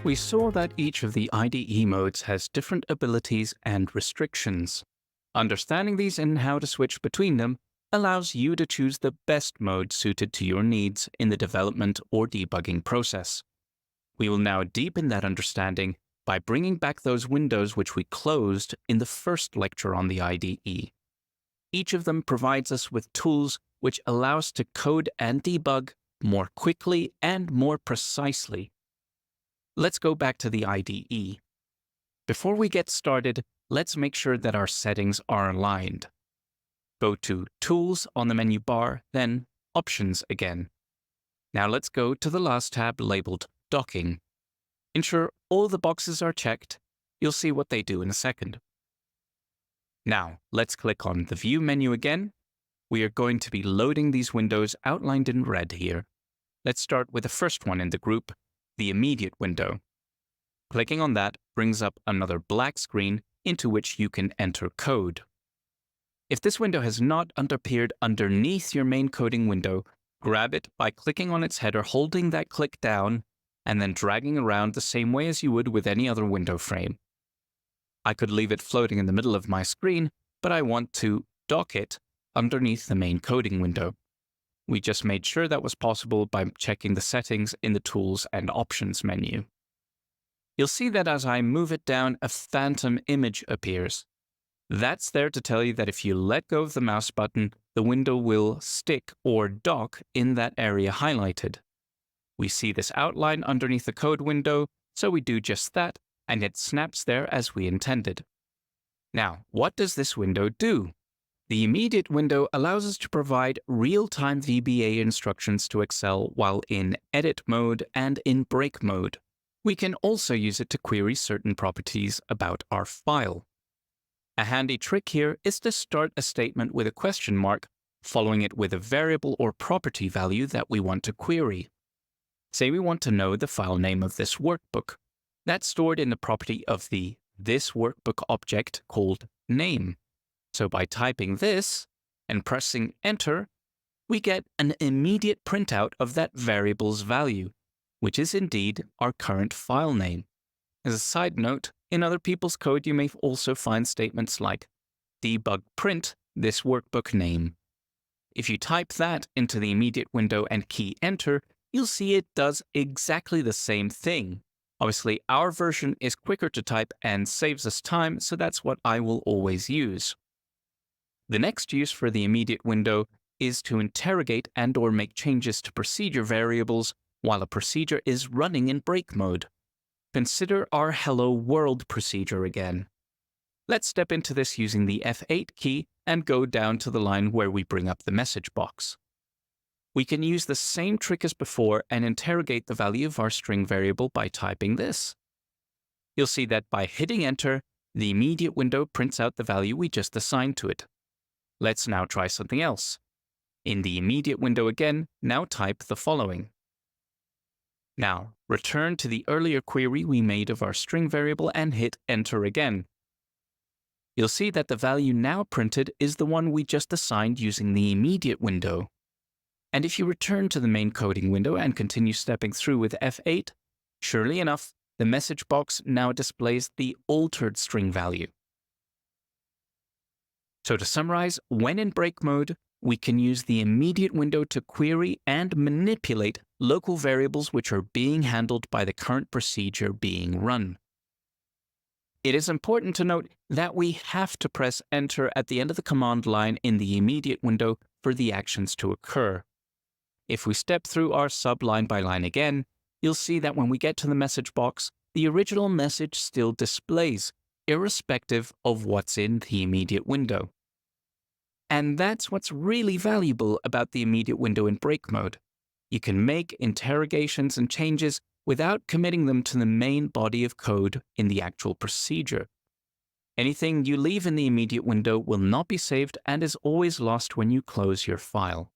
We saw that each of the IDE modes has different abilities and restrictions. Understanding these and how to switch between them allows you to choose the best mode suited to your needs in the development or debugging process. We will now deepen that understanding by bringing back those windows which we closed in the first lecture on the IDE. Each of them provides us with tools which allow us to code and debug more quickly and more precisely. Let's go back to the IDE. Before we get started, let's make sure that our settings are aligned. Go to Tools on the menu bar, then Options again. Now let's go to the last tab labeled Docking. Ensure all the boxes are checked. You'll see what they do in a second. Now, let's click on the View menu again. We are going to be loading these windows outlined in red here. Let's start with the first one in the group, the Immediate window. Clicking on that brings up another black screen into which you can enter code. If this window has not appeared underneath your main coding window, grab it by clicking on its header, holding that click down, and then dragging around the same way as you would with any other window frame. I could leave it floating in the middle of my screen, but I want to dock it underneath the main coding window. We just made sure that was possible by checking the settings in the Tools and Options menu. You'll see that as I move it down, a phantom image appears. That's there to tell you that if you let go of the mouse button, the window will stick or dock in that area highlighted. We see this outline underneath the code window, so we do just that, and it snaps there as we intended. Now, what does this window do? The Immediate window allows us to provide real-time VBA instructions to Excel while in edit mode and in break mode. We can also use it to query certain properties about our file. A handy trick here is to start a statement with a question mark, following it with a variable or property value that we want to query. Say we want to know the file name of this workbook. That's stored in the property of the This Workbook object called name. So by typing this and pressing Enter, we get an immediate printout of that variable's value, which is indeed our current file name. As a side note, in other people's code you may also find statements like debug print this workbook name. If you type that into the Immediate window and key Enter, you'll see it does exactly the same thing. Obviously, our version is quicker to type and saves us time, so that's what I will always use. The next use for the Immediate window is to interrogate and/or make changes to procedure variables while a procedure is running in break mode. Consider our Hello World procedure again. Let's step into this using the F8 key and go down to the line where we bring up the message box. We can use the same trick as before and interrogate the value of our string variable by typing this. You'll see that by hitting Enter, the Immediate window prints out the value we just assigned to it. Let's now try something else. In the Immediate window again, now type the following. Now, return to the earlier query we made of our string variable and hit Enter again. You'll see that the value now printed is the one we just assigned using the Immediate window. And if you return to the main coding window and continue stepping through with F8, surely enough, the message box now displays the altered string value. So to summarize, when in break mode, we can use the Immediate window to query and manipulate local variables which are being handled by the current procedure being run. It is important to note that we have to press Enter at the end of the command line in the Immediate window for the actions to occur. If we step through our sub line by line again, you'll see that when we get to the message box, the original message still displays, irrespective of what's in the Immediate window. And that's what's really valuable about the Immediate window in break mode. You can make interrogations and changes without committing them to the main body of code in the actual procedure. Anything you leave in the Immediate window will not be saved and is always lost when you close your file.